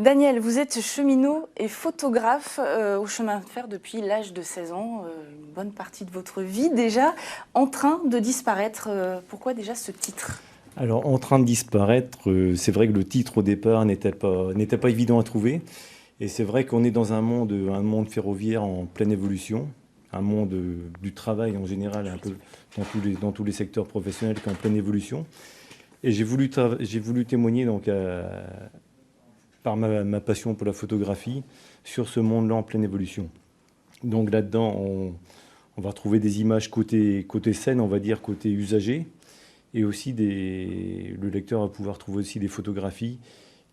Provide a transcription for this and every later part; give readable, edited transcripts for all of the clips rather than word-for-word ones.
Daniel, vous êtes cheminot et photographe au chemin de fer depuis l'âge de 16 ans, une bonne partie de votre vie déjà, en train de disparaître. Pourquoi déjà ce titre ? Alors, en train de disparaître, c'est vrai que le titre au départ n'était pas évident à trouver. Et c'est vrai qu'on est dans un monde ferroviaire en pleine évolution, un monde du travail en général, un peu dans tous les secteurs professionnels qui sont en pleine évolution. Et j'ai voulu témoigner donc par ma passion pour la photographie sur ce monde-là en pleine évolution. Donc là-dedans, on va retrouver des images côté scène, on va dire côté usager, et aussi le lecteur va pouvoir trouver aussi des photographies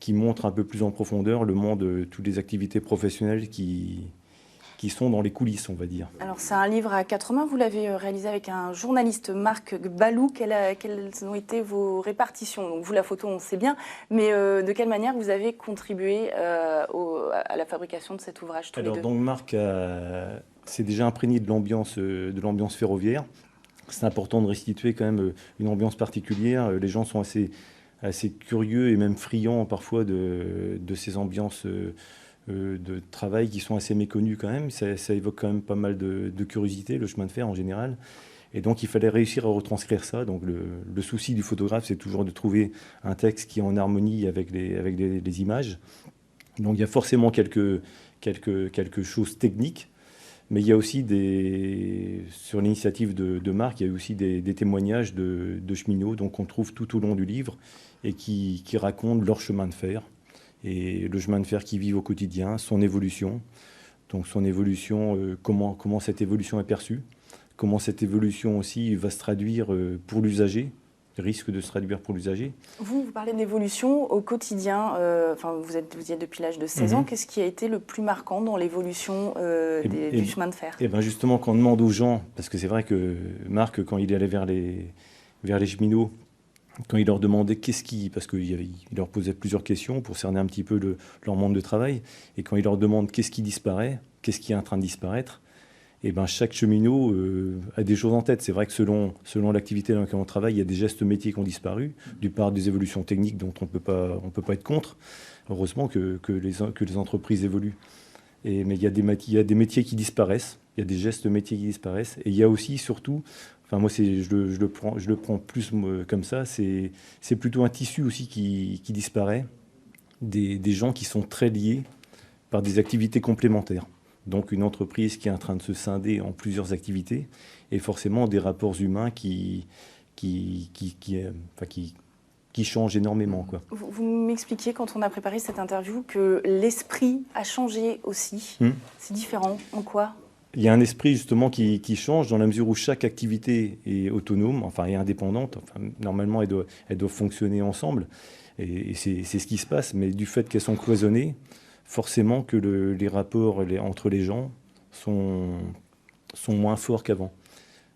qui montrent un peu plus en profondeur le monde de toutes les activités professionnelles qui sont dans les coulisses, on va dire. Alors c'est un livre à quatre mains, vous l'avez réalisé avec un journaliste, Marc Balou. Quelles ont été vos répartitions ? Donc vous, la photo, on sait bien, mais de quelle manière vous avez contribué à la fabrication de cet ouvrage tous les deux ? Alors donc Marc s'est déjà imprégné de l'ambiance ferroviaire. C'est important de restituer quand même une ambiance particulière. Les gens sont assez curieux et même friands parfois de ces ambiances de travail qui sont assez méconnues quand même. Ça évoque quand même pas mal de curiosité, le chemin de fer en général. Et donc il fallait réussir à retranscrire ça. Donc le souci du photographe, c'est toujours de trouver un texte qui est en harmonie avec les images. Donc il y a forcément quelque chose technique. Mais il y a aussi sur l'initiative de Marc, il y a aussi des témoignages de cheminots qu'on trouve tout au long du livre et qui racontent leur chemin de fer et le chemin de fer qu'ils vivent au quotidien, son évolution. Donc son évolution, comment cette évolution est perçue, comment cette évolution aussi va se traduire pour l'usager, risque de se traduire pour l'usager. Vous parlez d'évolution au quotidien, vous y êtes depuis l'âge de 16 ans. Qu'est-ce qui a été le plus marquant dans l'évolution du chemin de fer ? Et bien justement, quand on demande aux gens, parce que c'est vrai que Marc, quand il est allé vers les cheminots, quand il leur demandait parce qu'il leur posait plusieurs questions pour cerner un petit peu leur monde de travail, et quand il leur demande qu'est-ce qui disparaît, qu'est-ce qui est en train de disparaître, et ben chaque cheminot a des choses en tête. C'est vrai que selon l'activité dans laquelle on travaille, il y a des gestes métiers qui ont disparu, du part des évolutions techniques dont on peut pas être contre. Heureusement que les entreprises évoluent. Mais il y a des métiers qui disparaissent, il y a des gestes métiers qui disparaissent, et il y a aussi surtout, moi je le prends plus comme ça, c'est plutôt un tissu aussi qui disparaît, des gens qui sont très liés par des activités complémentaires. Donc une entreprise qui est en train de se scinder en plusieurs activités et forcément des rapports humains qui changent énormément, quoi. Vous m'expliquiez quand on a préparé cette interview que l'esprit a changé aussi. C'est différent, en quoi ? Il y a un esprit justement qui change dans la mesure où chaque activité est autonome, est indépendante. Normalement, elles doivent fonctionner ensemble et c'est ce qui se passe. Mais du fait qu'elles sont cloisonnées, forcément que les rapports entre les gens sont moins forts qu'avant.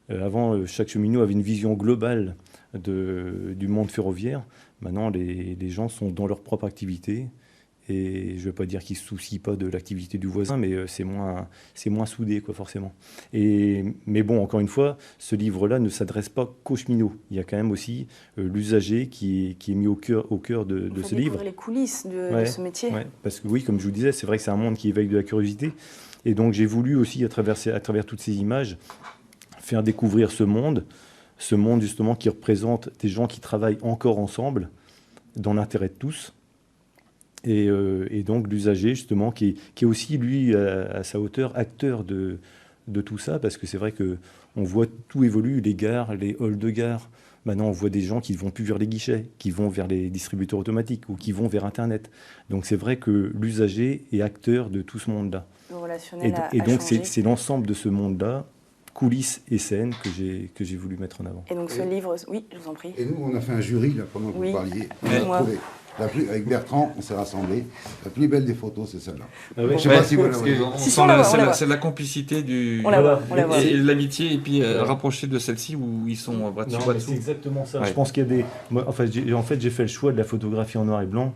Avant, chaque cheminot avait une vision globale du monde ferroviaire. Maintenant, les gens sont dans leur propre activité. Et je ne veux pas dire qu'ils ne se soucient pas de l'activité du voisin, mais c'est moins soudé, quoi, forcément. Mais bon, encore une fois, ce livre-là ne s'adresse pas qu'aux cheminots. Il y a quand même aussi l'usager qui est mis au cœur de ce livre. Les coulisses de ce métier. Ouais, parce que oui, comme je vous disais, c'est vrai que c'est un monde qui éveille de la curiosité. Et donc j'ai voulu aussi, à travers toutes ces images, faire découvrir ce monde justement qui représente des gens qui travaillent encore ensemble dans l'intérêt de tous. Et donc l'usager justement qui est aussi lui à sa hauteur acteur de tout ça, parce que c'est vrai que on voit tout évolue, les gares, les halls de gare. Maintenant on voit des gens qui ne vont plus vers les guichets, qui vont vers les distributeurs automatiques ou qui vont vers Internet. Donc c'est vrai que l'usager est acteur de tout ce monde-là. Le relationnel a donc changé. c'est l'ensemble de ce monde-là, coulisses et scènes, que j'ai voulu mettre en avant. Et donc ce livre, oui, je vous en prie. Et nous on a fait un jury là pendant que vous parliez. Avec Bertrand, on s'est rassemblés. La plus belle des photos, c'est celle-là. Ah ouais. Je sais pas si vous la voyez. On sent c'est la complicité on la voit. et l'amitié, et puis rapprocher de celle-ci où ils sont bras dessus, bras dessous. C'est exactement ça. Ouais. Je pense qu'il y a en fait, j'ai fait le choix de la photographie en noir et blanc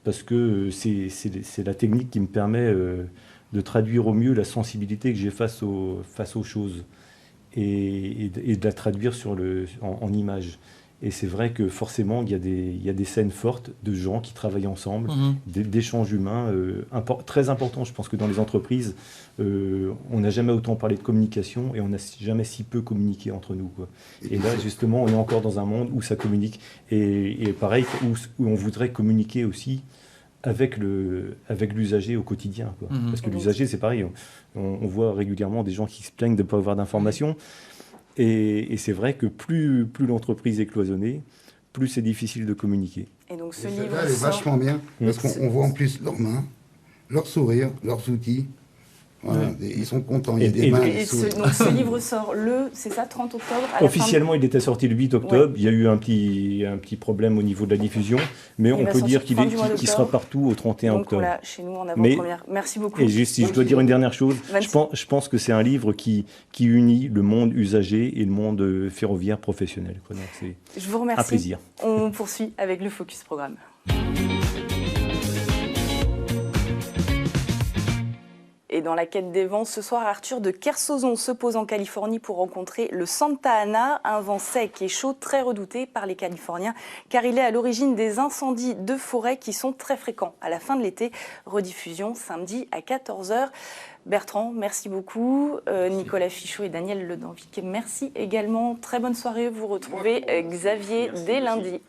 parce que c'est la technique qui me permet de traduire au mieux la sensibilité que j'ai face aux choses et de la traduire en images. Et c'est vrai que forcément, il y a des scènes fortes de gens qui travaillent ensemble, d'échanges humains très importants. Je pense que dans les entreprises, on n'a jamais autant parlé de communication et on n'a jamais si peu communiqué entre nous, quoi. Et là, justement, on est encore dans un monde où ça communique. Et pareil, où on voudrait communiquer aussi avec l'usager au quotidien, quoi. Parce que l'usager, c'est pareil. On voit régulièrement des gens qui se plaignent de ne pas avoir d'informations. Et c'est vrai que plus l'entreprise est cloisonnée, plus c'est difficile de communiquer. Et donc ce livre est vachement bien, parce qu'on voit en plus leurs mains, leurs sourires, leurs outils. Voilà, ils sont contents, il y a des mains. Donc ce livre sort c'est ça, 30 octobre Officiellement, il était sorti le 8 octobre. Il y a eu un petit problème au niveau de la diffusion, mais on peut dire qu'il sera partout au 31 octobre. Donc chez nous, en avant-première. Merci beaucoup. Et juste, si je dois dire une dernière chose, je pense que c'est un livre qui unit le monde usager et le monde ferroviaire professionnel. Donc je vous remercie. Un plaisir. On poursuit avec le Focus Programme. Et dans la quête des vents, ce soir, Arthur de Kersozon se pose en Californie pour rencontrer le Santa Ana, un vent sec et chaud très redouté par les Californiens, car il est à l'origine des incendies de forêt qui sont très fréquents à la fin de l'été. Rediffusion samedi à 14h. Bertrand, merci beaucoup. Nicolas Fichot et Daniel Ledanvic, merci également. Très bonne soirée. Vous retrouvez Xavier dès lundi.